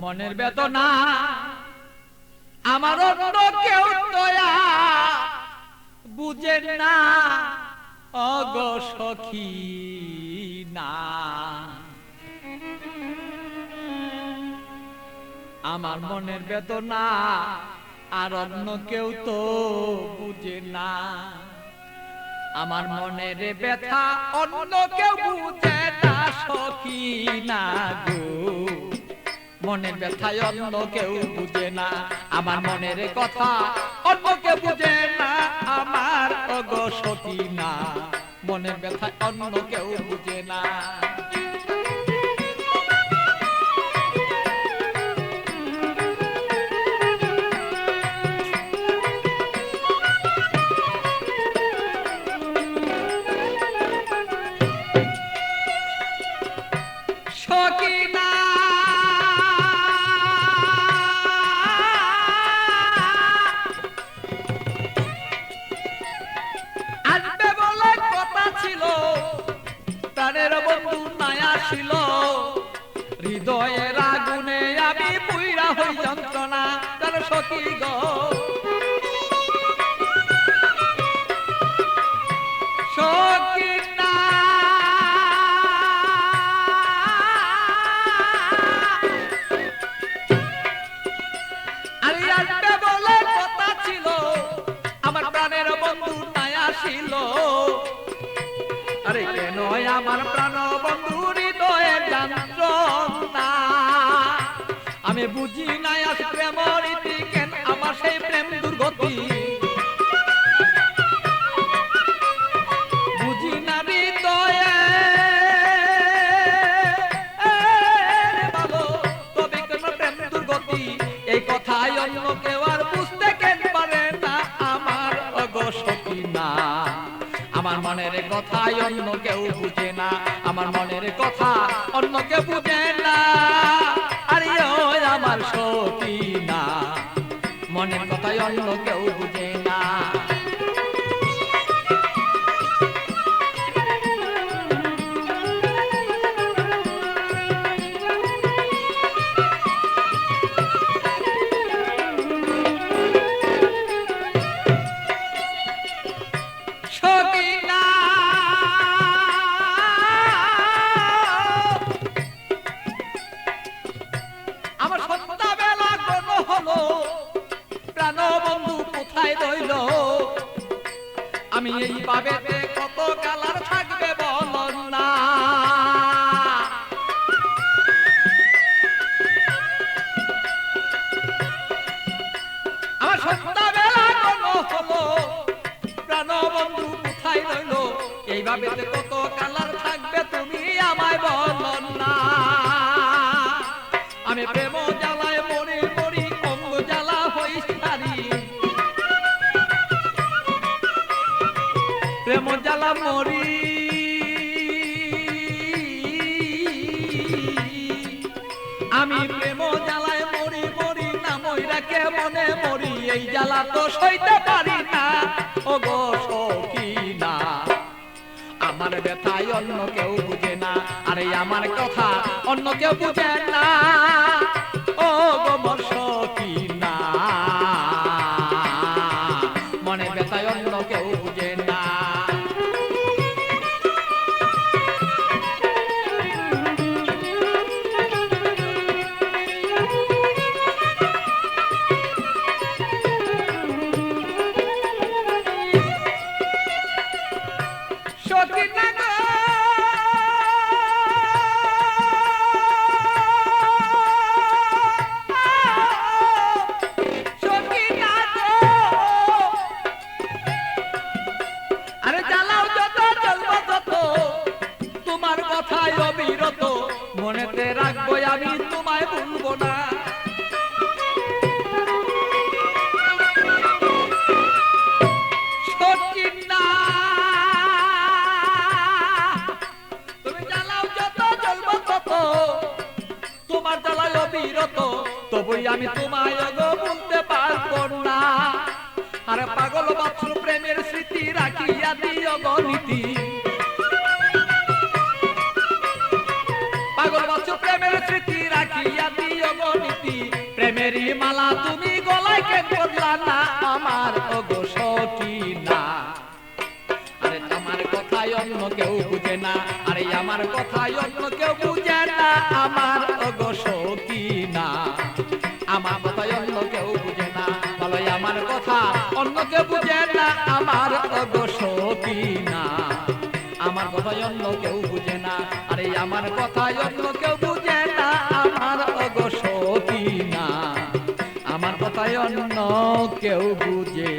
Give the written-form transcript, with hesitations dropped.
মনের বেদনা আমার অন্য কেউ দয়া বুঝে না অগো সখী না। আমার মনের বেদনা আর অন্য কেউ তো বুঝে না। আমার মনের ব্যথা অন্য কেউ বুঝে না সখী না গো। মনের ব্যথা অন্য কেউ বুঝে না। আমার মনের কথা অন্য কেউ বুঝে না আমার ওগো সখী না। মনের ব্যথা অন্য কেউ বুঝে না। হৃদয়ের আগুনে আমি পুইরা হই যন্ত্রণা যেন সখী গো। সখী না আরে আসবে বলে কথা ছিল আমার প্রাণের বন্ধু নাই আসিল। আরে কেন আমার প্রাণ বন্ধু হৃদয়ের যন্ত্রণা আমি বুঝি নাই আজ প্রেম রীতি কেন আমার সেই প্রেম দুর্গতি। বুঝি না হৃদয়ে ভালো তবে কেন প্রেম দুর্গতি। এই কথাই অন্য কেউ আর বুঝতে কেন পারে না আমার ওগো সখী না। আমার মনের কথা অন্য কেউ বুঝে না। আমার মনের কথা অন্য কেউ বুঝে না। আরে ওই আমার সখী না। মনের কথা অন্য কেউ বুঝে না। আমি এই ভাবেতে কত কালার থাকবে বল না। আমার সন্ধ্যাবেলা কোনো হলো প্রাণ বন্ধু কোথায় রইল। এই ভাবেতে কত কালার থাকবে তুমি আমায় বল না। আমি প্রেম জ্বালায় মরি মরি অঙ্গ জ্বালা হই সারি। প্রেম জ্বালা মরি আমি প্রেম জ্বালায় মরি মরি না মইরা কে মনে মরি। এই জ্বালা তো সইতে পারি না ওগো সখী না। আমার ব্যথায় অন্য কেউ বুঝে না। আরে আমার কথা অন্য কেউ বুঝে না ও গো মোর সখী না। মনের ব্যথায় অন্য কেউ বুঝে না। মনেতে রাখবো আমি তোমায় ভুলবো না। সখী না তুমি জ্বালাও যত জ্বলবো তত তোমার জ্বালায় অবিরত তবুই আমি তোমায় গো ভুলতে পারবো না। আরে পাগল বাছুর প্রেমের স্মৃতি রাখিয়া দিও গো নীতি। পাগল বাছুর প্রেমের স্মৃতি রাখিয়া দিও গো নীতি। মালা তুমি গলায় কেন পড়লা না আমার ওগো সখী না। আরে আমার কথাই অন্য কেউ বুঝে না, আরে আমার কথাই অন্য কেউ বুঝে না আমার ওগো সখী না। আমার কথাই অন্য কেউ বুঝে না, বলো আমার কথা অন্য কেউ বুঝে না আমার ওগো সখী না। আমার কথাই অন্য কেউ বুঝে না, আরে আমার কথাই অন্য কেউ বুঝে না আমার ওগো সখী না। আমার কথাই অন্য কেউ বুঝে